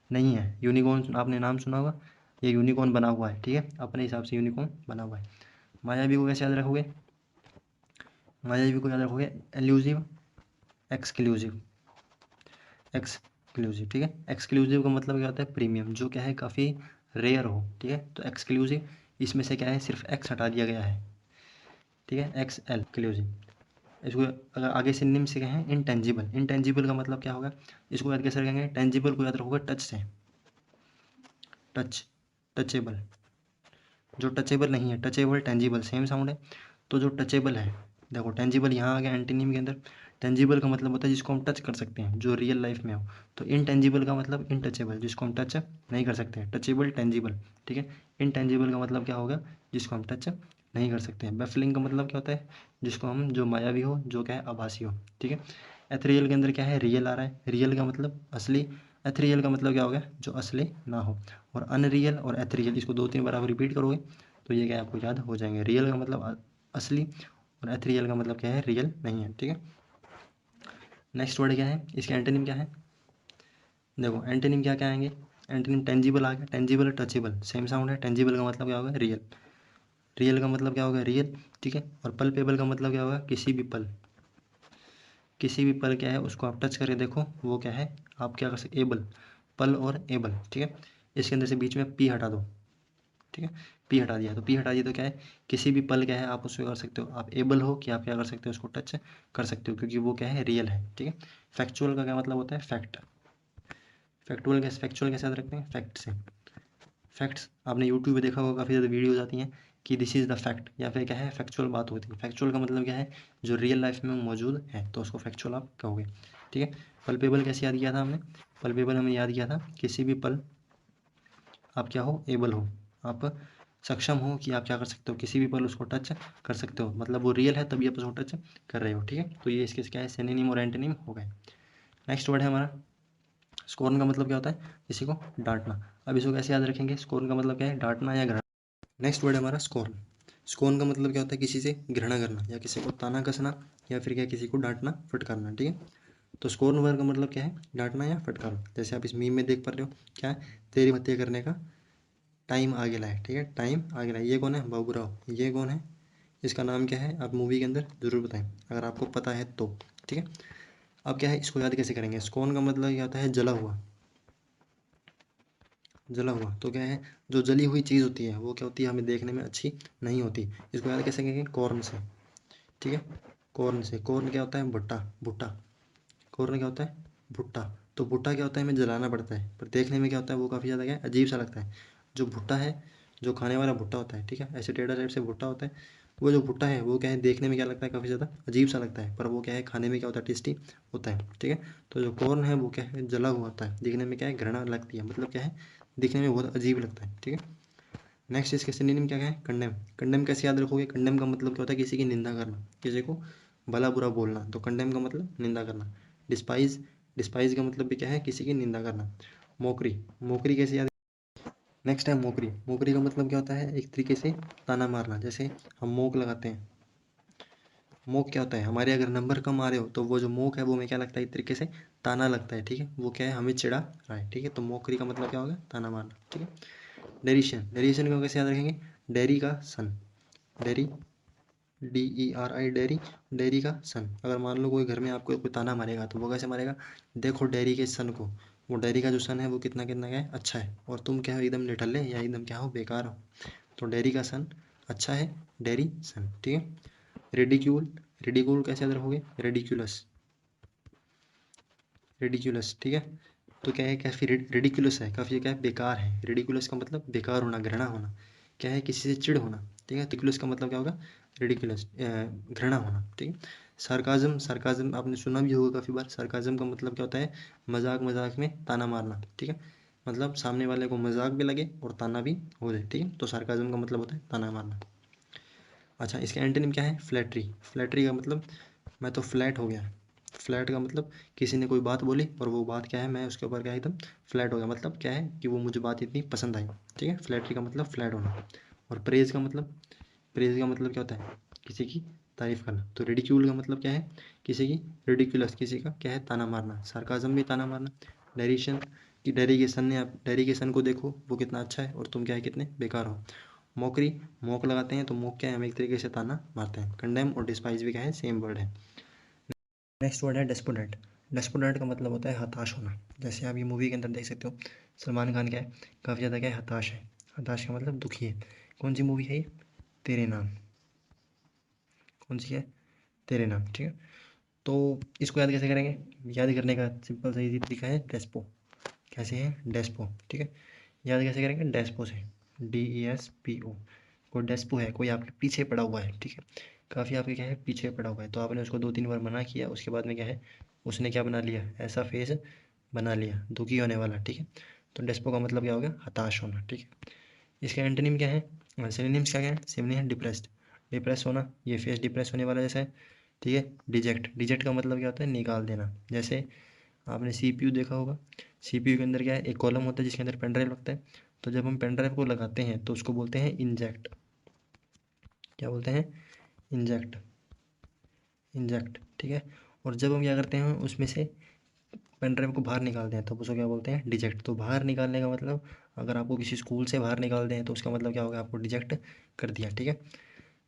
नहीं है। यूनिकॉर्न, आपने नाम सुना होगा, ये यूनिकॉर्न बना हुआ है। ठीक है, अपने हिसाब से यूनिकॉर्न बना हुआ है। मायावी को कैसे याद रखोगे, मायावी को याद रखोगे, एल्यूजिव, एक्सक्लूसिव, एक्सक्लूसिव। ठीक है, एक्सक्लूसिव का मतलब क्या होता है, प्रीमियम, जो क्या है, काफ़ी रेयर हो। ठीक है, तो एक्सक्लूसिव, इसमें से क्या है, सिर्फ एक्स हटा दिया गया है। ठीक है, एक्स एल क्लूसिव। इसको अगर आगे सिनोनिम से कहें, इनटेंजिबल। इनटेंजिबल का मतलब क्या होगा, इसको याद कैसे रखेंगे, टेंजिबल को याद रखोगे टच से, टच, टचेबल। जो टचेबल नहीं है, टचेबल, टेंजिबल सेम साउंड है। तो जो टचेबल है, देखो टेंजिबल यहाँ आ गया एंटीनिम के अंदर। टेंजिबल का मतलब होता है जिसको हम टच कर सकते हैं, जो रियल लाइफ में हो। तो इनटेंजिबल का मतलब इनटचेबल, जिसको हम टच नहीं कर सकते हैं। Touchable, tangible. ठीक है, इनटेंजिबल का मतलब क्या होगा, जिसको हम टच नहीं कर सकते हैं। बैफलिंग का मतलब क्या होता है, जिसको हम, जो मायावी हो, जो क्या है, आभासी हो। ठीक है, एथरियल के अंदर क्या है, रियल आ रहा है। रियल का मतलब असली, एथरियल का मतलब क्या हो गया, जो असली ना हो। और अनरियल और एथरियल, इसको 2-3 बार आप रिपीट करोगे तो ये क्या है, आपको याद हो जाएंगे। रियल का मतलब असली, और एथरियल का मतलब क्या है, रियल नहीं है। ठीक है, नेक्स्ट वर्ड क्या है, इसके एंटोनिम क्या है, देखो एंटोनिम क्या क्या आएंगे। एंटोनिम टेंजिबल आ गया, टेंजिबल और टचेबल सेम साउंड है। टेंजिबल का मतलब क्या होगा, रियल। रियल का मतलब क्या होगा, रियल। ठीक है, और पल्पेबल का मतलब क्या होगा, किसी भी पल, किसी भी पल क्या है उसको आप टच करके देखो, वो क्या है आप क्या कर सकते, एबल, पल और एबल, ठीक है। इसके अंदर से बीच में पी हटा दो, ठीक है। पी हटा दिया, तो पी हटा दिया तो क्या है, किसी भी पल क्या है आप उसको कर सकते हो, आप एबल हो कि आप क्या कर सकते हो उसको टच कर सकते हो, क्योंकि वो क्या है रियल है, ठीक है। फैक्चुअल का क्या मतलब होता है, फैक्ट। फैक्चुअल कैसे याद रखते हैं, फैक्ट से। फैक्ट्स आपने यूट्यूब पे देखा होगा, काफ़ी ज़्यादा वीडियोज़ आती हैं कि दिस इज़ द फैक्ट, या फिर क्या है फैक्चुअल बात होती है। फैक्चुअल का मतलब क्या है, जो रियल लाइफ में मौजूद है, तो उसको फैक्चुअल आप कहोगे, ठीक है। पल्पेबल कैसे याद किया था हमने, पल्पेबल हमने याद किया था किसी भी पल आप क्या हो, एबल हो, आप सक्षम हो कि आप क्या कर सकते हो, किसी भी पल उसको टच कर सकते हो, मतलब वो रियल है तभी आप उसको टच कर रहे हो, ठीक है। तो ये इसके क्या है, सिनोनिम और एंटोनिम हो गए। नेक्स्ट वर्ड है हमारा स्कोर्न का मतलब क्या होता है, किसी को डांटना। अब इसको कैसे याद रखेंगे, स्कोर्न का मतलब क्या है, डांटना या घृणा। नेक्स्ट वर्ड है हमारा स्कोर्न। स्कोर्न का मतलब क्या होता है, किसी से घृणा करना या किसी को ताना कसना या फिर क्या किसी को डांटना फटकारना, ठीक है। तो स्कोर्न वर्ड का मतलब क्या है, डांटना या फटकारना। जैसे आप इस मीम में देख पा रहे हो, क्या है, तेरी हत्या करने का टाइम आ गया है, ठीक है, टाइम आ गया है। ये कौन है, बाबूराव। ये कौन है, इसका नाम क्या है, आप मूवी के अंदर जरूर बताएं अगर आपको पता है तो, ठीक है। अब क्या है, इसको याद कैसे करेंगे, स्कोर्न का मतलब क्या होता है, जला हुआ। जला हुआ तो क्या है, जो जली हुई चीज़ होती है वो क्या होती है, हमें देखने में अच्छी नहीं होती। इसको याद कैसे करेंगे, कॉर्न से, ठीक है। कॉर्न से, कॉर्न क्या होता है, भुट्टा, भुट्टा। कॉर्न क्या होता है, भुट्टा। तो भुट्टा क्या होता है, हमें जलाना पड़ता है, पर देखने में क्या होता है, वो काफ़ी ज़्यादा क्या है, अजीब सा लगता है। जो भुट्टा है, जो खाने वाला भुट्टा होता है, ठीक है, ऐसे टेढ़ा टाइप से भुट्टा होता है। वो जो भुट्टा है वो क्या है, देखने में क्या लगता है, काफ़ी ज़्यादा अजीब सा लगता है, पर वो क्या है, खाने में क्या होता है, टेस्टी होता है, ठीक है। तो जो कॉर्न है वो क्या है, जला हुआ होता है, दिखने में क्या है, घृणा लगती है, मतलब क्या है, दिखने में बहुत अजीब लगता है, ठीक है। नेक्स्ट इसके सिनोनिम क्या है, कंडेम। कंडेम कैसे याद रखोगे, कंडेम का मतलब क्या होता है, किसी की निंदा करना, किसी को भला बुरा बोलना, तो कंडेम का मतलब निंदा करना। डिस्पाइज, डिस्पाइज का मतलब भी क्या है, किसी की निंदा करना। मोकरी, मोकरी कैसे याद, नेक्स्ट है मोकरी। मोकरी का मतलब क्या होता है, एक तरीके से ताना मारना। जैसे हम मोक लगाते हैं, मोक क्या होता है, हमारे अगर नंबर कम आ रहे हो तो वो जो मोक है वो हमें क्या लगता है, एक तरीके से ताना लगता है, ठीक है। वो क्या है, हमें चिढ़ा रहा है, ठीक है। तो मोकरी का मतलब क्या होगा, ताना मारना, ठीक है। डेरिशन, डेरिशन को कैसे याद रखेंगे, डेरी का सन, डेरी, DERI, डेरी, डेरी का सन। अगर मान लो कोई घर में आपको कोई ताना मारेगा तो वो कैसे मारेगा, देखो डेरी के सन को, वो डेरी का जो सन है वो कितना कितना क्या है, अच्छा है, और तुम क्या हो, एकदम निठल्ले या एकदम क्या हो, बेकार हो। तो डेरी का सन अच्छा है, डेरी सन, ठीक है। रेडिक्यूल, रेडिक्यूल कैसे याद रखोगे, रेडिक्यूलस, रेडिक्यूलस, ठीक है। तो क्या है, काफ़ी रेडिकुलस है, काफ़ी क्या है, बेकार है। रेडिकुलस का मतलब बेकार होना, घृणा होना, क्या है, किसी से चिढ़ होना, ठीक है। रेडिकुलस का मतलब क्या होगा, रेडिकुलस, घृणा होना, ठीक है। सार्काज्म, सार्काज्म आपने सुना भी होगा काफ़ी बार। सार्काज्म का मतलब क्या होता है, मजाक मजाक में ताना मारना, ठीक है। मतलब सामने वाले को मजाक भी लगे और ताना भी हो जाए, ठीक है। तो सार्काज्म का मतलब होता है ताना मारना। अच्छा, इसका एंटोनिम क्या है, फ्लैटरी। फ्लैटरी का मतलब मैं तो फ्लैट हो गया। फ्लैट का मतलब किसी ने कोई बात बोली और वो बात क्या है, मैं उसके ऊपर क्या है, एकदम फ्लैट हो गया, मतलब क्या है कि वो मुझे बात इतनी पसंद आई, ठीक है। फ्लैटरी का मतलब फ्लैट होना। और प्रेज का मतलब, प्रेज का मतलब क्या होता है, किसी की तारीफ करना। तो रिडिक्यूल का मतलब क्या है, किसी की, रिडिक्यूलस किसी का क्या है, ताना मारना। सार्काज्म भी ताना मारना। डेरिशन कि डेरिगेशन ने, आप डेरिगेशन को देखो वो कितना अच्छा है और तुम क्या है, कितने बेकार हो। मोकरी, मोक लगाते हैं तो मोक क्या है, हम एक तरीके से ताना मारते हैं। कंडेम और डिस्पाइज भी क्या है, सेम वर्ड है। नेक्स्ट वर्ड है डेस्पोडेंट। डेस्पोडेंट का मतलब होता है हताश होना। जैसे आप ये मूवी के अंदर देख सकते हो, सलमान खान क्या है, काफ़ी ज़्यादा क्या है, हताश है। हताश का मतलब दुखी है। कौन सी मूवी है ये, तेरे नाम। कौन सी है, तेरे नाम, ठीक है। तो इसको याद कैसे करेंगे, याद करने का सिंपल सा इजी तरीका है, डेस्पो। कैसे है, डेस्पो, ठीक है। याद कैसे करेंगे, डेस्पो से, DESPO। कोई डेस्पो है, कोई आपके पीछे पड़ा हुआ है, ठीक है। काफ़ी आपके क्या है, पीछे पड़ा हुआ है, तो आपने उसको 2-3 बार मना किया, उसके बाद में क्या है, उसने क्या बना लिया, ऐसा फेस बना लिया, दुखी होने वाला, ठीक है। तो डेस्पो का मतलब क्या हो गया, हताश होना, ठीक है। इसका एंटोनिम क्या है, सिनोनिम्स क्या है, सिनोनिम है डिप्रेस्ड, डिप्रेस होना, ये फेस डिप्रेस होने वाला जैसा है, ठीक है। डिजेक्ट, डिजेक्ट का मतलब क्या होता है, निकाल देना। जैसे आपने CPU देखा होगा, CPU के अंदर क्या है, एक कॉलम होता है जिसके अंदर पेन ड्राइव लगता है। तो जब हम पेन ड्राइव को लगाते हैं तो उसको बोलते हैं इंजेक्ट। क्या बोलते हैं, इंजेक्ट, इंजेक्ट, ठीक है। और जब हम क्या करते हैं, उसमें से पेन ड्राइव को बाहर निकालते हैं तो उसको क्या बोलते हैं, डिजेक्ट। तो बाहर निकालने का मतलब, अगर आपको किसी स्कूल से बाहर निकाल दें तो उसका मतलब क्या होगा, आपको डिजेक्ट कर दिया, ठीक है।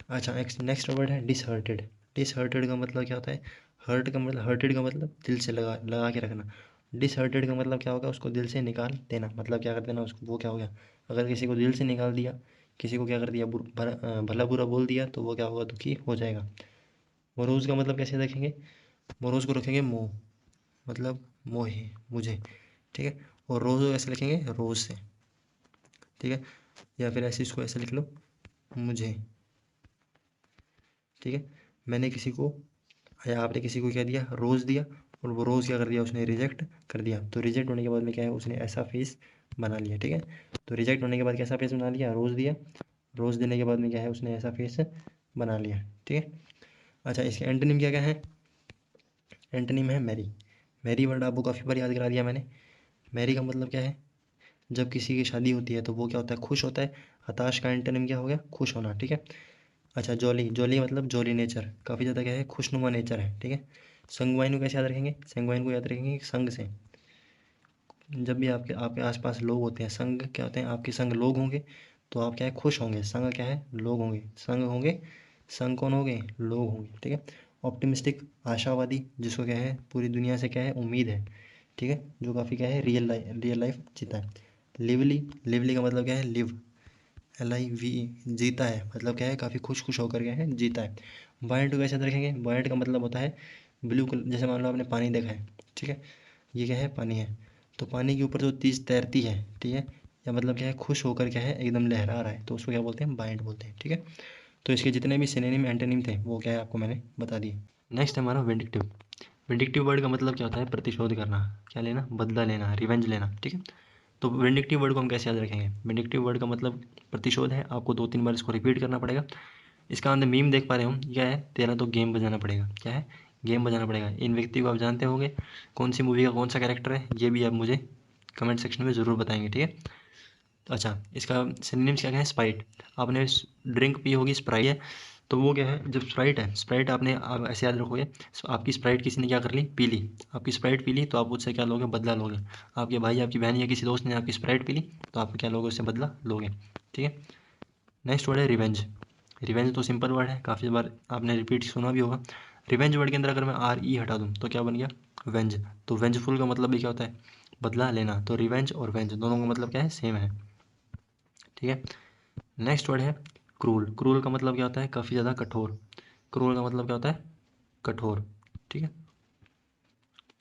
अच्छा, नेक्स्ट वर्ड है डिसहर्टेड। डिसहर्टेड का मतलब क्या होता है, हर्ट का मतलब, हर्टेड का मतलब दिल से लगा लगा के रखना। डिसहर्टेड का मतलब क्या होगा, उसको दिल से निकाल देना, मतलब क्या कर देना उसको, वो क्या हो गया, अगर किसी को दिल से निकाल दिया, किसी को क्या कर दिया, भला बुरा बोल दिया, तो वो क्या होगा, दुखी हो जाएगा। मोरोज का मतलब कैसे रखेंगे, मोरोज को रखेंगे मोह, मतलब मोहे, मुझे, ठीक है। और रोज को कैसे लिखेंगे, रोज से, ठीक है। या फिर ऐसे इसको ऐसे लिख लो, मुझे, ठीक है। मैंने किसी को, या आपने किसी को क्या दिया, रोज़ दिया, और वो रोज़ क्या कर दिया, उसने रिजेक्ट कर दिया, तो रिजेक्ट होने के बाद में क्या है, उसने ऐसा फेस बना लिया, ठीक है। तो रिजेक्ट होने के बाद कैसा फेस बना लिया, रोज़ दिया, रोज़ देने के बाद में क्या है, उसने ऐसा फेस बना लिया, ठीक है। अच्छा, इसके एंटोनिम क्या क्या है, एंटोनिम है मैरी। मैरी वर्ड आपको काफ़ी बार याद करा दिया मैंने। मैरी का मतलब क्या है, जब किसी की शादी होती है तो वो क्या होता है, खुश होता है। हताश का एंटोनिम क्या हो गया, खुश होना, ठीक है। अच्छा, जॉली, जॉली मतलब जॉली नेचर, काफ़ी ज़्यादा क्या है, खुशनुमा नेचर है, ठीक है। संगवाइन को कैसे याद रखेंगे, संगवाइन को याद रखेंगे संग से। जब भी आपके आपके आसपास लोग होते हैं, संग क्या होते हैं, आपके संग लोग होंगे, तो आप क्या है, खुश होंगे। संग क्या है, लोग होंगे, संग होंगे, संग कौन होंगे, लोग होंगे, ठीक है। ऑप्टिमिस्टिक, आशावादी, जिसको क्या है, पूरी दुनिया से क्या है, उम्मीद है, ठीक है, जो काफ़ी क्या है, रियल लाइफ जीता है। लिवली, लिवली का मतलब क्या है, लिव, LIVE, जीता है, मतलब क्या है, काफ़ी खुश खुश होकर क्या है, जीता है। वाइल्ड को कैसे याद रखेंगे, वाइल्ड का मतलब होता है ब्लू कलर, जैसे मान लो आपने पानी देखा है, ठीक है, ये क्या है, पानी है, तो पानी के ऊपर जो चीज़ तैरती है, ठीक है, या मतलब क्या है, खुश होकर क्या है, एकदम लहरा रहा है, तो उसको क्या बोलते हैं, वाइल्ड बोलते हैं, ठीक है। तो इसके जितने भी सिनोनिम एंटोनिम थे वो क्या है, आपको मैंने बता दिए। नेक्स्ट हमारा विंडिक्टिव। विंडिक्टिव वर्ड का मतलब क्या होता है, प्रतिशोध करना, क्या लेना, बदला लेना, रिवेंज लेना, ठीक है। तो विंडिक्टिव वर्ड को हम कैसे याद रखेंगे, विंडिक्टिव वर्ड का मतलब प्रतिशोध है, आपको 2-3 बार इसको रिपीट करना पड़ेगा। इसका अंदर मीम देख पा रहे हो हम, क्या है, तेरा तो गेम बजाना पड़ेगा, क्या है, गेम बजाना पड़ेगा। इन व्यक्ति को आप जानते होंगे, कौन सी मूवी का कौन सा कैरेक्टर है, ये भी आप मुझे कमेंट सेक्शन में ज़रूर बताएंगे, ठीक है। तो अच्छा, इसका सिनोनिम्स क्या क्या है, स्प्राइट, आपने ड्रिंक पी होगी, स्प्राइट है, तो वो क्या है, जब स्प्राइट है, स्प्राइट आपने, आप ऐसे याद रखोगे, आपकी स्प्राइट किसी ने क्या कर ली, पी ली, आपकी स्प्राइट पी ली, तो आप उससे क्या लोगे, बदला लोगे। आपके भाई, आपकी बहन या किसी दोस्त ने आपकी स्प्राइट पी ली, तो आप क्या लोगे, उससे बदला लोगे, ठीक है। नेक्स्ट वर्ड है रिवेंज। रिवेंज तो सिंपल वर्ड है, काफ़ी बार आपने रिपीट सुना भी होगा। रिवेंज वर्ड के अंदर अगर मैं RE हटा दूँ तो क्या बन गया, वेंज। तो वेंजफुल का मतलब भी क्या होता है, बदला लेना, तो रिवेंज और वेंज दोनों का मतलब क्या है, सेम है, ठीक है। नेक्स्ट वर्ड है क्रूल। क्रूल का मतलब क्या होता है, काफ़ी ज़्यादा कठोर। क्रूल का मतलब क्या होता है, कठोर, ठीक है।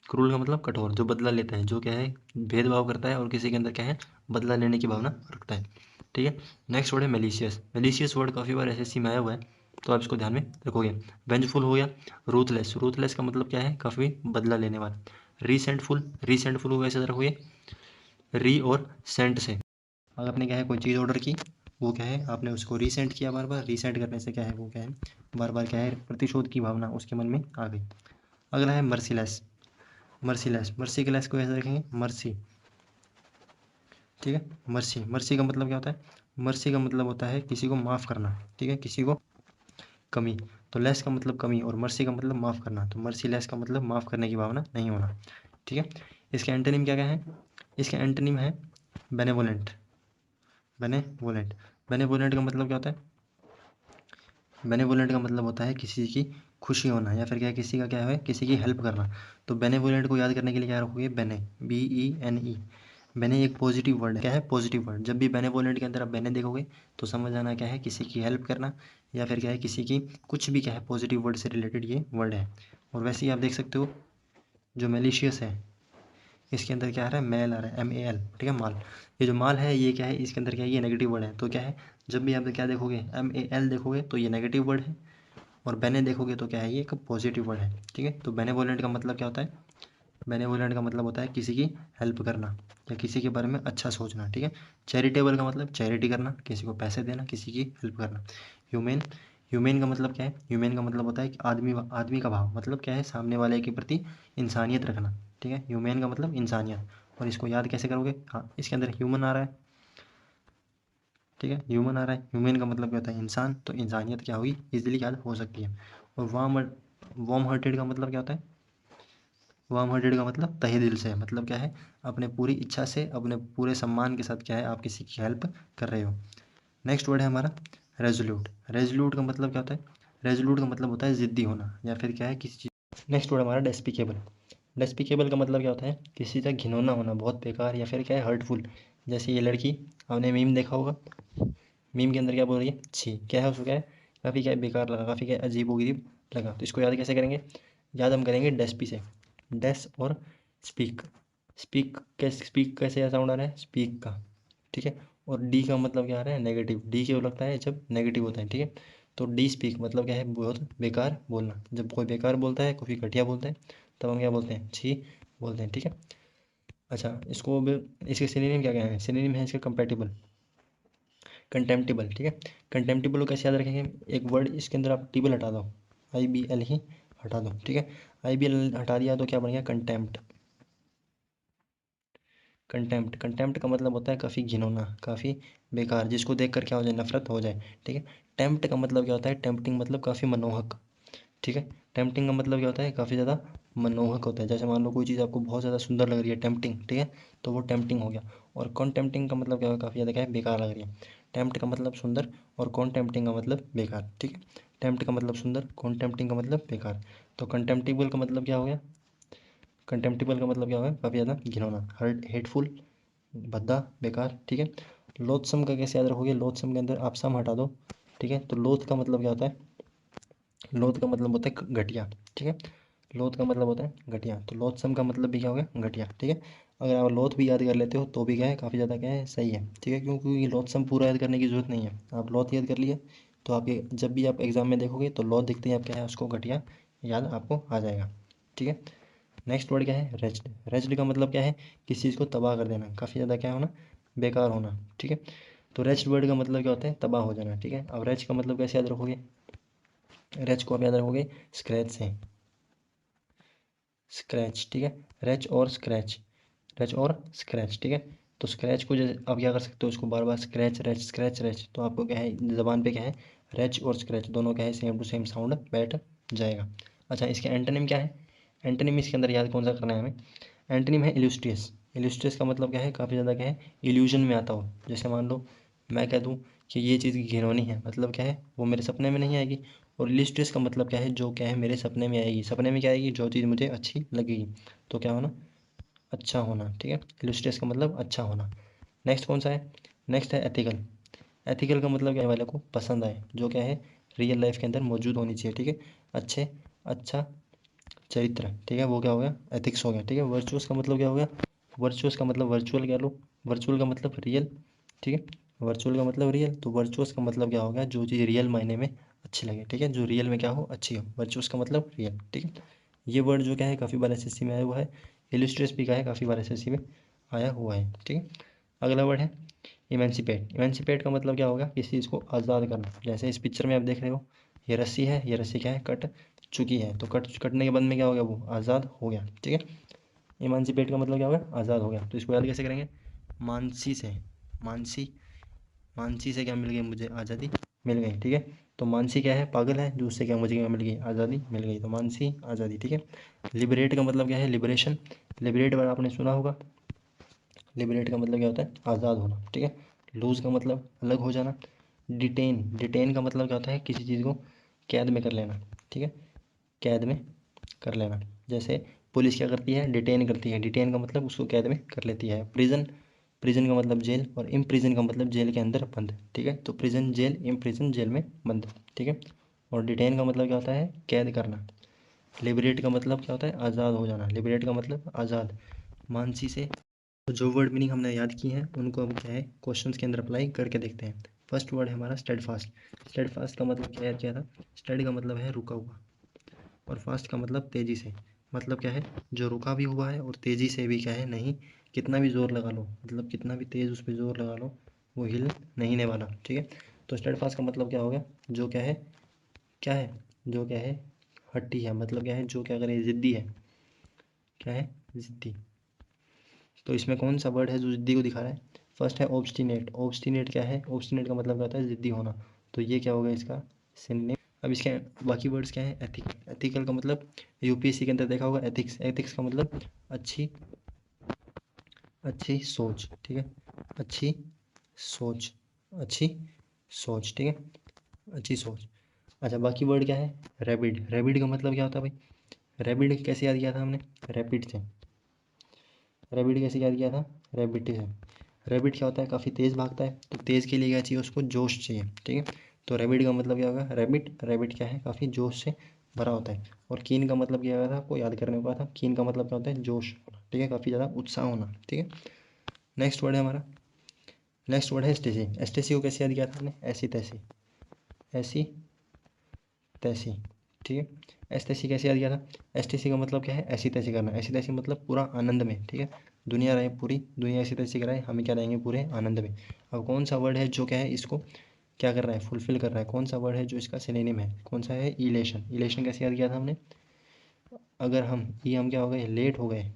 क्रूल का मतलब कठोर, जो बदला लेता है, जो क्या है, भेदभाव करता है और किसी के अंदर क्या है, बदला लेने की भावना रखता है, ठीक है। नेक्स्ट वर्ड है मेलिशियस। मेलिशियस वर्ड काफ़ी बार SSC में आया हुआ है, तो आप इसको ध्यान में रखोगे। वेंजफुल हो गया। रूथलेस, रूथलेस का मतलब क्या है, काफ़ी बदला लेने वाला। रीसेंटफुल, रीसेंटफुल को कैसे रखोगे, री और सेंट से, अगर आपने क्या है, कोई चीज़ ऑर्डर की, वो क्या है, आपने उसको रीसेंट किया, बार बार रीसेंट करने से क्या है, वो क्या है, बार बार क्या है, प्रतिशोध की भावना उसके मन में आ गई। अगला है मर्सीलेस। मर्सीलेस, मर्सी के लेस को ऐसे रखेंगे, मर्सी, ठीक है। मर्सी, मर्सी का मतलब क्या होता है, मर्सी का मतलब होता है किसी को माफ़ करना, ठीक है, किसी को कमी। तो लेस का मतलब कमी और मर्सी का मतलब माफ़ करना, तो मर्सी लेस का मतलब माफ़ करने की भावना नहीं होना, ठीक है। इसके एंटोनिम क्या क्या है, इसके एंटोनिम है बेनेवोलेंट। बेनेवोलेंट, बेनेवोलेंट का मतलब क्या होता है, बेनेवोलेंट का मतलब होता है किसी की खुशी होना, या फिर क्या है, किसी का क्या है, किसी की हेल्प करना। तो बेनेवोलेंट को याद करने के लिए क्या रखोगे, बेने, BENE। बेने एक पॉजिटिव वर्ड है, क्या है, पॉजिटिव वर्ड। जब भी बेनेवोलेंट के अंदर आप बेने देखोगे तो समझ जाना क्या है, किसी की हेल्प करना, या फिर क्या है, किसी की कुछ भी क्या है, पॉजिटिव वर्ड से रिलेटेड ये वर्ड है। और वैसे ही आप देख सकते हो, जो मेलिशियस है, इसके अंदर क्या आ रहा है, मैल आ रहा है, MAL, ठीक है, माल। ये जो माल है, ये क्या है, इसके अंदर क्या है, ये नेगेटिव वर्ड है, तो क्या है, जब भी आप क्या देखोगे, MAL देखोगे तो ये नेगेटिव वर्ड है, और बेने देखोगे तो क्या है, ये एक पॉजिटिव वर्ड है, ठीक है। तो बेनेवोलेंट का मतलब क्या होता है, बेनेवोलेंट का मतलब होता है किसी की हेल्प करना, या किसी के बारे में अच्छा सोचना, ठीक है। चैरिटेबल का मतलब चैरिटी करना, किसी को पैसे देना, किसी की हेल्प करना। ह्यूमेन, ह्यूमेन का मतलब क्या है, ह्यूमेन का मतलब होता है कि आदमी, आदमी का भाव, मतलब क्या है, सामने वाले के प्रति इंसानियत रखना, ठीक है। ह्यूमेन का मतलब इंसानियत। और इसको याद कैसे करोगे, हाँ, इसके अंदर ह्यूमन आ रहा है, ठीक है, ह्यूमन आ रहा है, ह्यूमन का मतलब क्या होता है, इंसान, तो इंसानियत क्या हुई, इजीली याद हो सकती है। और वार्म हार्टेड का मतलब क्या होता है, वार्म हार्टेड का मतलब तहे दिल से, मतलब क्या है, अपने पूरी इच्छा से, अपने पूरे सम्मान के साथ क्या है, आप किसी की हेल्प कर रहे हो। नेक्स्ट वर्ड है हमारा रेजोल्यूट। रेजोल्यूट का मतलब क्या होता है, रेजोल्यूट का मतलब होता है ज़िद्दी होना, या फिर क्या है, किसी चीज़ नेक्स्ट वर्ड हमारा डेस्पिकेबल। डेस्पिकेबल का मतलब क्या होता है, किसी का घिनौना होना, बहुत बेकार, या फिर क्या है, हर्टफुल। जैसे ये लड़की, आपने मीम देखा होगा, मीम के अंदर क्या बोल रही है, छी, क्या है उसको, क्या है, काफ़ी क्या है, बेकार लगा, काफ़ी क्या है, अजीबोगरीब लगा। तो इसको याद कैसे करेंगे, याद हम करेंगे डेस्पी से। डेस और स्पीक। स्पीक कैसे साउंड आ रहा है, स्पीक का, ठीक है। और डी का मतलब क्या आ रहा है, नेगेटिव। डी क्यों लगता है, जब नेगेटिव होता है, ठीक है। तो डी स्पीक मतलब क्या है, बहुत बेकार बोलना। जब कोई बेकार बोलता है, कोई घटिया बोलता है, तब हम क्या बोलते हैं, छी बोलते हैं, ठीक है। अच्छा, इसको इसके सिनोनिम क्या क्या है, सिनोनिम है इसका कंपैटिबल, कंटेम्प्टिबल, ठीक है। कंटेम्प्टिबल को कैसे याद रखेंगे, एक वर्ड इसके अंदर आप टिबल हटा दो, आई बी एल ही हटा दो, ठीक है। आई बी एल हटा दिया तो क्या बन गया, कंटेम्प्ट। कंटेम्प्ट का मतलब होता है काफ़ी घिनौना, काफ़ी बेकार, जिसको देख कर क्या हो जाए, नफरत हो जाए, ठीक है। टेम्प्ट का मतलब क्या होता है, टेम्पटिंग मतलब काफ़ी मनोहक, ठीक है। टेम्पटिंग का मतलब क्या होता है, काफ़ी ज़्यादा मनोहक होता है। जैसे मान लो कोई चीज़ आपको बहुत ज़्यादा सुंदर लग रही है, टेम्पटिंग, ठीक है, तो वो टेम्पटिंग हो गया। और कॉन टेम्पटिंग का मतलब क्या होगा, काफ़ी ज़्यादा क्या है, बेकार लग रही है। टेम्प्ट का मतलब सुंदर, और कॉन टेम्पटिंग का मतलब बेकार, ठीक है। टेम्प्ट का मतलब सुंदर, कॉन टेम्पटिंग का मतलब बेकार। तो कंटेम्प्टिबल का मतलब क्या हो गया, कंटेम्प्टिबल का मतलब क्या होगा, काफ़ी ज़्यादा घिनौना, हर्ट, हेटफुल, भद्दा, बेकार, ठीक है। लोथसम का कैसे याद रखोगे, लोथसम के अंदर आप सम हटा दो, ठीक है। तो लोथ का मतलब क्या होता है, लोथ का मतलब होता है घटिया, ठीक है। लोथ का मतलब होता है घटिया, तो लोथसम का मतलब भी क्या हो गया, घटिया, ठीक है। अगर आप लोथ भी याद कर लेते हो तो भी क्या है, काफ़ी ज़्यादा क्या है, सही है, ठीक है। क्योंकि लोथसम पूरा याद करने की जरूरत नहीं है, आप लोथ याद कर लिए तो आपके जब भी आप एग्जाम में देखोगे तो लोथ दिखते ही आप क्या है, उसको घटिया याद आपको आ जाएगा, ठीक है। नेक्स्ट वर्ड क्या है, रेज्ड। रेज्ड का मतलब क्या है, किसी चीज़ को तबाह कर देना, काफ़ी ज़्यादा क्या होना, बेकार होना, ठीक है। तो रेज्ड वर्ड का मतलब क्या होता है, तबाह हो जाना, ठीक है। अब रेज का मतलब कैसे याद रखोगे, रेज को आप याद रखोगे स्क्रैच से, स्क्रैच, ठीक है। रेच और स्क्रैच, रेच और स्क्रैच, ठीक है। तो स्क्रैच को जैसे आप क्या कर सकते हो, उसको बार बार स्क्रैच रेच स्क्रैच रेच, तो आपको क्या है, ज़बान पे क्या है, रेच और स्क्रैच दोनों क्या है, सेम टू सेम साउंड बैठ जाएगा। अच्छा, इसके एंटोनिम क्या है, एंटोनिम इसके अंदर याद कौन सा करना है हमें, एंटोनिम है इल्यूस्ट्रियस। इल्यूस्ट्रियस का मतलब क्या है, काफ़ी ज़्यादा क्या है, इल्यूजन में आता हो। जैसे मान लो मैं कह दूँ कि ये चीज़ घिनौनी है, मतलब क्या है, वो मेरे सपने में नहीं आएगी। और इल्यूस्ट्रियस का मतलब क्या है, जो क्या है, मेरे सपने में आएगी। सपने में क्या आएगी, जो चीज़ मुझे अच्छी लगेगी, तो क्या होना, अच्छा होना, ठीक है। इल्यूस्ट्रियस का मतलब अच्छा होना। नेक्स्ट कौन सा है, नेक्स्ट है एथिकल। एथिकल का मतलब क्या है, वाले को पसंद आए, जो क्या है, रियल लाइफ के अंदर मौजूद होनी चाहिए, ठीक है। अच्छे, अच्छा चरित्र, ठीक है, वो क्या हो गया, एथिक्स हो गया, ठीक है। वर्चुअस का मतलब क्या हो गया, वर्चुअस का मतलब वर्चुअल कह लो, वर्चुअल का मतलब रियल, ठीक है। वर्चुअल का मतलब रियल, तो वर्चुअस का मतलब क्या हो गया, जो चीज़ रियल मायने में अच्छी लगे, ठीक है, जो रियल में क्या हो, अच्छी हो, वर्चुअस का मतलब रियल, ठीक है। ये वर्ड जो क्या है, काफ़ी बार एसएससी में आया हुआ है। इलिस्ट्रेस भी क्या है, काफ़ी बार एसएससी में आया हुआ है, ठीक है। अगला वर्ड है इमेंसिपेट। इमेंसिपेट का मतलब क्या होगा, किसी चीज़ को आज़ाद करना। जैसे इस पिक्चर में आप देख रहे हो, ये रस्सी है, ये रस्सी क्या है, कट चुकी है, तो कटने के बाद में क्या हो गया, वो आज़ाद हो गया, ठीक है। इमानसिपेट का मतलब क्या हो गया, आज़ाद हो गया। तो इसको याद कैसे करेंगे, मानसी से, मानसी, मानसी से क्या मिल गई, मुझे आज़ादी मिल गई, ठीक है। तो मानसी क्या है, पागल है, जो उससे क्या मुझे क्या मिल गई, आज़ादी मिल गई, तो मानसी आज़ादी, ठीक है। लिबरेट का मतलब क्या है, लिबरेशन। लिबरेट वर्ड आपने सुना होगा, लिबरेट का मतलब क्या होता है, आज़ाद होना, ठीक है। लूज़ का मतलब अलग हो जाना। डिटेन, डिटेन का मतलब क्या होता है, किसी चीज़ को कैद में कर लेना, ठीक है, कैद में कर लेना। जैसे पुलिस क्या करती है, डिटेन करती है, डिटेन का मतलब उसको कैद में कर लेती है। प्रिजन, प्रिजन का मतलब जेल, और इम्प्रिजन का मतलब जेल के अंदर बंद, ठीक है। तो प्रिजन जेल, इम्प्रिजन जेल में बंद, ठीक है। और डिटेन का मतलब क्या होता है, कैद करना। लिबरेट का मतलब क्या होता है, आज़ाद हो जाना। लिबरेट का मतलब आज़ाद, मानसी से। तो जो वर्ड मीनिंग हमने याद किए हैं उनको अब क्या है, क्वेश्चंस के अंदर अप्लाई करके देखते हैं। फर्स्ट वर्ड है हमारा स्टेड फास्ट। स्टेड फास्ट का मतलब क्या याद किया था, स्टेड का मतलब है रुका हुआ, और फास्ट का मतलब तेज़ी से। मतलब क्या है, जो रुका भी हुआ है और तेज़ी से भी क्या है, नहीं, कितना भी ज़ोर लगा लो, मतलब कितना भी तेज़ उस पर ज़ोर लगा लो, वो हिल नहीं ने वाला, ठीक है। तो स्टेड फास्ट का मतलब क्या हो गया, जो क्या है, क्या है, जो क्या है, हट्टी है, मतलब क्या है, जो क्या करे, ज़िद्दी है, क्या है, ज़िद्दी। तो इसमें कौन सा वर्ड है जो ज़िद्दी को दिखा रहा है, फर्स्ट है ऑब्स्टिनेट। ऑब्स्टिनेट क्या है, ऑब्स्टिनेट का मतलब क्या होता है, ज़िद्दी होना, तो ये क्या होगा इसका सिनोनिम। अब इसके बाकी वर्ड्स क्या है, एथिकल। एथिकल का मतलब यूपीएससी के अंदर देखा होगा, एथिक्स। एथिक्स का मतलब अच्छी, अच्छी सोच, ठीक है, अच्छी सोच, अच्छी सोच, ठीक है, अच्छी सोच। अच्छा, बाकी वर्ड क्या है, रैबिड। रैबिड का मतलब क्या होता है भाई, रैबिड कैसे याद किया था हमने? रैपिड से। रैबिड कैसे याद किया था? रैबिड से। रैबिड क्या होता है? काफ़ी तेज़ भागता है। तो तेज़ के लिए क्या चाहिए उसको? जोश चाहिए, ठीक है। तो रैबिड का मतलब क्या होगा? रैबिड। रैबिड क्या है? काफ़ी जोश से भरा होता है। और कीन का मतलब क्या होगा था? आपको याद करने को था। कीन का मतलब क्या होता है? जोश, ठीक है, काफ़ी ज़्यादा उत्साह होना, ठीक है। नेक्स्ट वर्ड है हमारा, नेक्स्ट वर्ड है एस्टेसी। एस्टेसी को कैसे याद किया था हमने? ऐसी तैसी। ऐसी तैसी, ठीक है। एस्टेसी कैसे याद किया था? एस्टेसी का मतलब क्या है? ऐसी तैसी करना। ऐसी तैसी मतलब पूरा आनंद में, ठीक है। दुनिया रहे, पूरी दुनिया ऐसी तैसी कराए, हम क्या रहेंगे? पूरे आनंद में। अब कौन सा वर्ड है जो क्या है इसको क्या कर रहा है? फुलफिल कर रहा है? कौन सा वर्ड है जो इसका सिनोनिम है? कौन सा है? इलेशन। इलेशन कैसे याद किया था हमने? अगर हम क्या हो गए? लेट हो गए।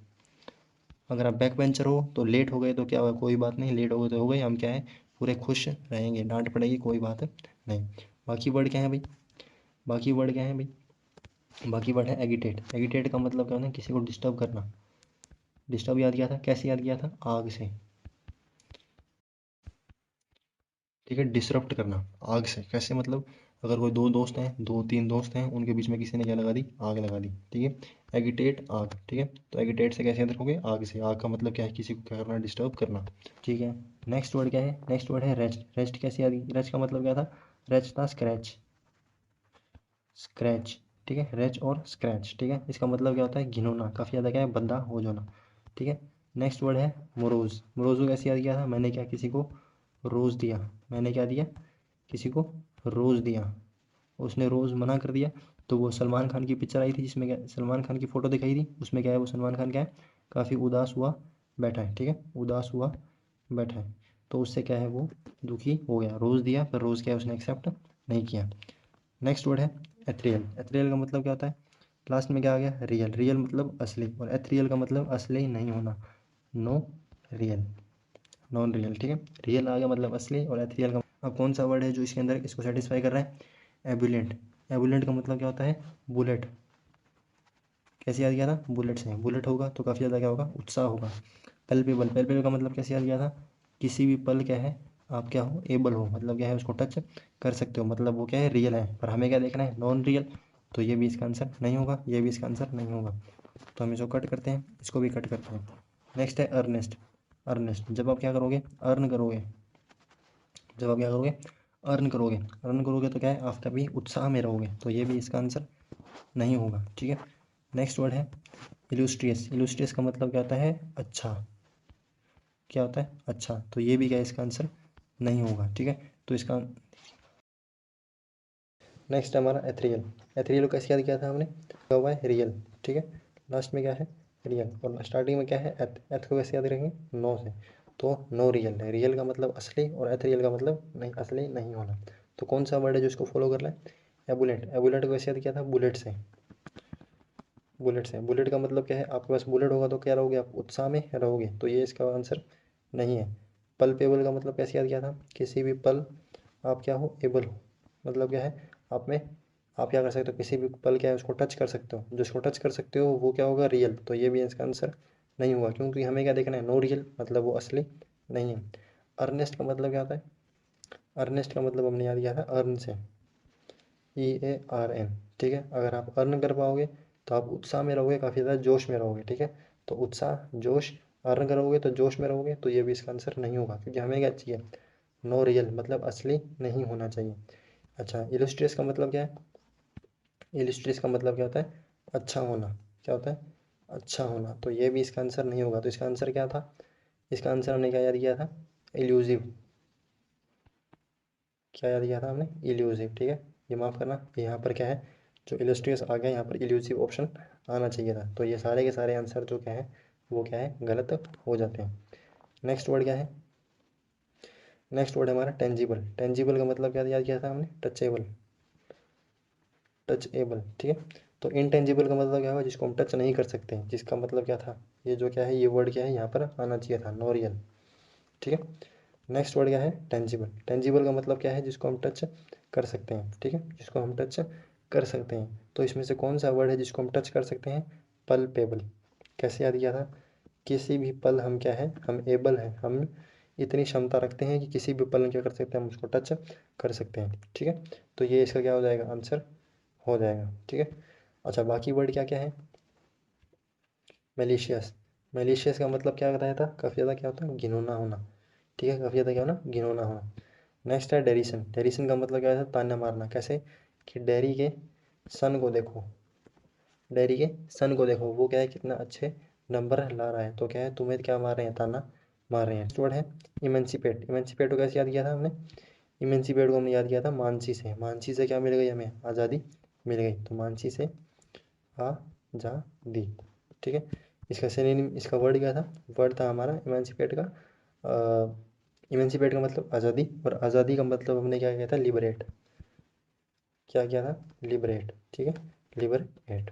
अगर आप बैक बेंचर हो तो लेट हो गए तो क्या होगा? कोई बात नहीं, लेट हो गए तो हो गए, हम क्या है? पूरे खुश रहेंगे, डांट पड़ेगी कोई बात नहीं। बाकी वर्ड क्या है भाई? बाकी वर्ड क्या है भाई? बाकी वर्ड है एगिटेट। एगिटेट का मतलब क्या होता है? किसी को डिस्टर्ब करना। डिस्टर्ब याद किया था? कैसे याद किया था? आग से, ठीक है। डिसरप्ट करना आग से। कैसे मतलब? अगर कोई दो दोस्त हैं, दो तीन दोस्त हैं, उनके बीच में किसी ने क्या लगा दी? आग लगा दी, ठीक है। एगिटेट आग, ठीक है। तो एगिटेट से कैसे याद रखोगे? आग से। आग का मतलब क्या है? किसी को क्या करना? डिस्टर्ब करना, ठीक है। नेक्स्ट वर्ड क्या है? नेक्स्ट वर्ड है रेस्ट। रेस्ट कैसे याद? रेस्ट का मतलब क्या था? रेस्ट था स्क्रैच। स्क्रैच, ठीक है। रेच और स्क्रैच, ठीक है। इसका मतलब क्या होता है? घिनौना, काफ़ी ज़्यादा क्या है? भद्दा हो जाना, ठीक है। नेक्स्ट वर्ड है मोरोज। मोरोज को कैसे याद किया था? मैंने क्या किसी को रोज़ दिया। मैंने क्या दिया? किसी को रोज़ दिया। उसने रोज़ मना कर दिया। तो वो सलमान खान की पिक्चर आई थी जिसमें क्या सलमान खान की फ़ोटो दिखाई थी, उसमें क्या है? वो सलमान खान क्या है? काफ़ी उदास हुआ बैठा है, ठीक है। उदास हुआ बैठा है। तो उससे क्या है? वो दुखी हो गया। रोज़ दिया पर रोज़ क्या है? उसने एक्सेप्ट नहीं किया। नेक्स्ट वर्ड है एथरियल। एथरियल का मतलब क्या होता है? लास्ट में क्या आ गया? रियल। रियल मतलब असली, और एथरियल का मतलब असली नहीं होना। नो रियल, नॉन रियल, ठीक है। रियल आ गया मतलब असली, और एथरियल का अब कौन सा वर्ड है जो इसके अंदर इसको सेटिस्फाई कर रहा है? एबुलेंट। एबुलेंट का मतलब क्या होता है? बुलेट। कैसे याद किया था? बुलेट से। बुलेट होगा तो काफ़ी ज़्यादा क्या होगा? उत्साह होगा। पल्पेबल। पल्पेबल का मतलब कैसे याद किया था? किसी भी पल क्या है? आप क्या हो? एबल हो, मतलब क्या है? उसको टच कर सकते हो, मतलब वो क्या है? रियल है। पर हमें क्या देखना है? Non real. तो ये भी इसका आंसर नहीं होगा, ये भी इसका आंसर नहीं होगा। तो हम इसको कट करते हैं, इसको भी कट करते हैं। नेक्स्ट है अर्नेस्ट। अर्नेस्ट जब आप क्या करोगे? अर्न करोगे। जब आप क्या करोगे? अर्न करोगे। अर्न करोगे तो क्या है? आप तभी उत्साह में रहोगे, तो ये भी इसका आंसर नहीं होगा, ठीक है। नेक्स्ट वर्ड है इलुस्ट्रियस। इलुस्ट्रियस का मतलब क्या होता है? अच्छा। क्या होता है? अच्छा। तो ये भी क्या है? इसका आंसर नहीं होगा, ठीक है। तो इसका नेक्स्ट है हमारा एथरियल। एथरियल को कैसे याद किया था हमने? क्या हुआ है? रियल, ठीक है। लास्ट में क्या है? रियल, और स्टार्टिंग में क्या है? एथ। एथ को कैसे याद रखेंगे? नो से। तो नो रियल है। रियल का मतलब असली, और एथरियल का मतलब नहीं, असली नहीं होना। तो कौन सा वर्ड है जो इसको फॉलो कर रहा है? एबुलेंट। एबुलेंट को कैसे याद किया था? बुलेट से। बुलेट से। बुलेट का मतलब क्या है? आपके पास बुलेट होगा तो क्या रहोगे? आप उत्साह में रहोगे, तो ये इसका आंसर नहीं है। पल्पेबल का मतलब कैसे याद किया था? किसी भी पल आप क्या हो? एबल हो, मतलब क्या है? आप में आप क्या कर सकते हो? किसी भी पल क्या है? उसको टच कर सकते हो। जो उसको टच कर सकते हो वो क्या होगा? रियल। तो ये भी इसका आंसर नहीं होगा, क्योंकि हमें क्या देखना है? नो रियल, मतलब वो असली नहीं है। अर्नेस्ट का मतलब क्या होता है? अर्नेस्ट का मतलब हमने याद किया था अर्न से। EARN, ठीक है। अगर आप अर्न कर पाओगे तो आप उत्साह में रहोगे, काफ़ी ज़्यादा जोश में रहोगे, ठीक है। तो उत्साह, जोश, अर्न करोगे तो जोश में रहोगे, तो ये भी इसका आंसर नहीं होगा, क्योंकि हमें क्या चाहिए? नो रियल, मतलब असली नहीं होना चाहिए। अच्छा, इलस्ट्रियस का मतलब क्या है? इलस्ट्रियस का मतलब क्या होता है? अच्छा होना। क्या होता है? अच्छा होना। तो ये भी इसका आंसर नहीं होगा। तो इसका आंसर क्या था? इसका आंसर हमने क्या याद किया था? इल्यूजिव। क्या याद किया था हमने? इल्यूजिव, ठीक है। ये माफ़ करना, यहाँ पर क्या है? जो इलस्ट्रियस आ गया, यहाँ पर इल्यूसिव ऑप्शन आना चाहिए था। तो ये सारे के सारे आंसर जो क्या है वो क्या है? गलत हो जाते हैं। नेक्स्ट वर्ड क्या है? नेक्स्ट वर्ड है हमारा टेंजिबल। टेंजिबल का मतलब क्या याद किया था हमने? टचेबल। टचेबल, ठीक है। तो इनटेंजिबल का मतलब क्या हुआ? जिसको हम टच नहीं कर सकते हैं, जिसका मतलब क्या था? ये जो क्या है, ये वर्ड क्या है? यहाँ पर आना चाहिए था, नो रियल, ठीक है। नेक्स्ट वर्ड क्या है? टेंजिबल। टेंजिबल का मतलब क्या है? जिसको हम टच कर सकते हैं, ठीक है, जिसको हम टच कर सकते हैं। तो इसमें से कौन सा वर्ड है जिसको हम टच कर सकते हैं? पल्पेबल। कैसे याद किया था? किसी भी पल हम क्या है? हम एबल हैं, हम इतनी क्षमता रखते हैं कि किसी भी पल में क्या कर सकते हैं? हम उसको टच कर सकते हैं, ठीक है। तो ये इसका क्या हो जाएगा? आंसर हो जाएगा, ठीक है। अच्छा, बाकी वर्ड क्या क्या है? मेलिशियस, मेलिशियस का मतलब क्या बताया था, काफ़ी ज़्यादा क्या होता है, घिनौना होना, ठीक है, काफ़ी ज़्यादा क्या होना, घिनौना होना। नेक्स्ट है डेरिसन, डेरिसन का मतलब क्या है, ताना मारना। कैसे कि डेरी के सन को देखो, डेरी के सन को देखो, वो क्या है, कितना अच्छे नंबर ला रहा है, तो क्या है, तुम्हें क्या मार रहे हैं, ताना मार रहे हैं। नेक्स्ट वर्ड है इमेंसिपेट, इमेंसिपेट को कैसे याद किया था हमने, इमेंसिपेट को हमने याद किया था मानसी से, मानसी से क्या मिल गई हमें, आज़ादी मिल गई, तो मानसी से आज़ादी, ठीक है। इसका सिनोनिम, इसका वर्ड क्या था, वर्ड था हमारा इमेंसिपेट का, इमेंसिपेट का मतलब आज़ादी, और आज़ादी का मतलब हमने क्या किया था, लिबरेट, क्या किया था, लिबरेट, ठीक है, लिबरेट।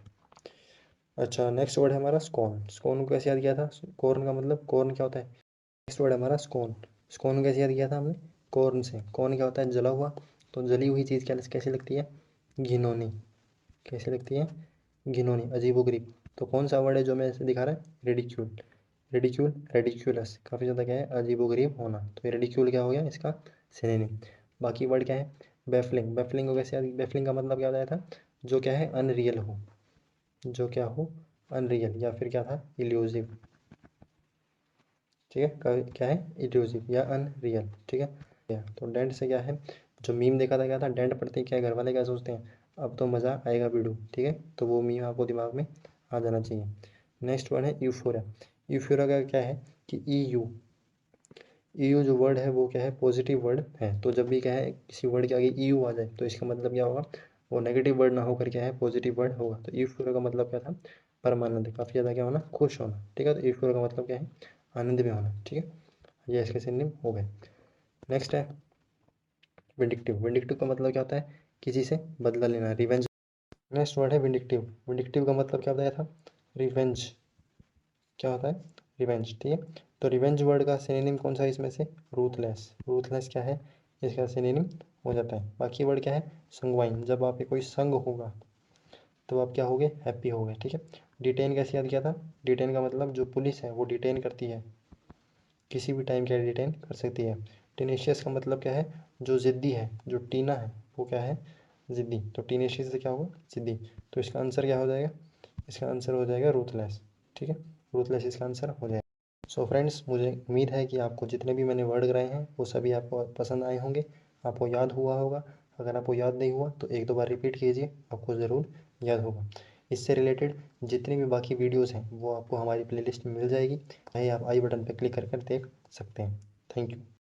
अच्छा, नेक्स्ट वर्ड है हमारा स्कोन, स्कोन को कैसे याद किया था, कॉर्न का मतलब, कॉर्न क्या होता है, नेक्स्ट वर्ड है हमारा स्कोन, स्कोन को कैसे याद किया था हमने, कॉर्न से, कॉर्न क्या होता है, जला हुआ, तो जली हुई चीज़ क्या कैसे लगती है, घिनौनी, कैसे लगती है, घिनौनी, अजीबोगरीब। तो कौन सा वर्ड है जो मैं ऐसे दिखा रहा है, रेडिक्यूल, रेडिक्यूल, रेडिक्यूलस, काफ़ी ज़्यादा क्या है, अजीबोगरीब होना, तो ये रेडिक्यूल क्या हो गया इसका सिनोनिम। बाकी वर्ड क्या है, बैफलिंग, बैफलिंग को कैसे याद, बैफलिंग का मतलब क्या बताया था, जो क्या है, अनरियल हो, जो क्या हो, अनरियल, या फिर क्या था, इल्यूजिव, ठीक है, क्या है, इल्यूजिव या अनरियल, ठीक है। तो डेंट से क्या है, जो मीम देखा था, क्या था, डेंट पड़ते ही क्या घर वाले क्या सोचते हैं, अब तो मज़ा आएगा बीड़ू, ठीक है, तो वो मीम आपको दिमाग में आ जाना चाहिए। नेक्स्ट वर्ड है यूफोरिया, यूफोरिया का क्या है कि ईयू जो वर्ड है वो क्या है, पॉजिटिव वर्ड है, तो जब भी क्या है किसी वर्ड के आगे ईयू आ जाए तो इसका मतलब क्या होगा, वो नेगेटिव वर्ड ना होकर क्या है, पॉजिटिव वर्ड होगा। तो ईयू का मतलब क्या था, परमानंद, काफ़ी ज़्यादा क्या होना, खुश होना, ठीक है, तो ईयू का मतलब क्या है, आनंद में होना, ठीक है, ये इसके सिनोनिम हो गए। नेक्स्ट है विंडिक्टिव, विंडिक्टिव का मतलब क्या होता है, किसी से बदला लेना, रिवेंज। नेक्स्ट वर्ड है विंडिक्टिव, विंडिक्टिव का मतलब क्या बताया था, रिवेंज, क्या होता है, रिवेंज, ठीक है। तो रिवेंज वर्ड का सिनोनिम कौन सा है इसमें से, रूथलेस, रूथलेस क्या है, इसका सिनोनिम हो जाता है। बाकी वर्ड क्या है, संगवाइन, जब आप पे कोई संग होगा तो आप क्या होगे, हैप्पी होगे, ठीक है। डिटेन कैसे याद किया था, डिटेन का मतलब जो पुलिस है वो डिटेन करती है, किसी भी टाइम क्या डिटेन कर सकती है। टीनेशियस का मतलब क्या है, जो ज़िद्दी है, जो टीना है वो क्या है, ज़िद्दी, तो टीनेशियस से क्या होगा, ज़िद्दी, तो इसका आंसर क्या हो जाएगा, इसका आंसर हो जाएगा रूथलेस, ठीक है, रूथलेस इसका आंसर हो जाएगा। सो फ्रेंड्स, मुझे उम्मीद है कि आपको जितने भी मैंने वर्ड कराए हैं वो सभी आपको पसंद आए होंगे, आपको याद हुआ होगा। अगर आपको याद नहीं हुआ तो एक दो बार रिपीट कीजिए, आपको ज़रूर याद होगा। इससे रिलेटेड जितनी भी बाकी वीडियोस हैं वो आपको हमारी प्लेलिस्ट में मिल जाएगी, चाहे आप आई बटन पर क्लिक कर देख सकते हैं। Thank you.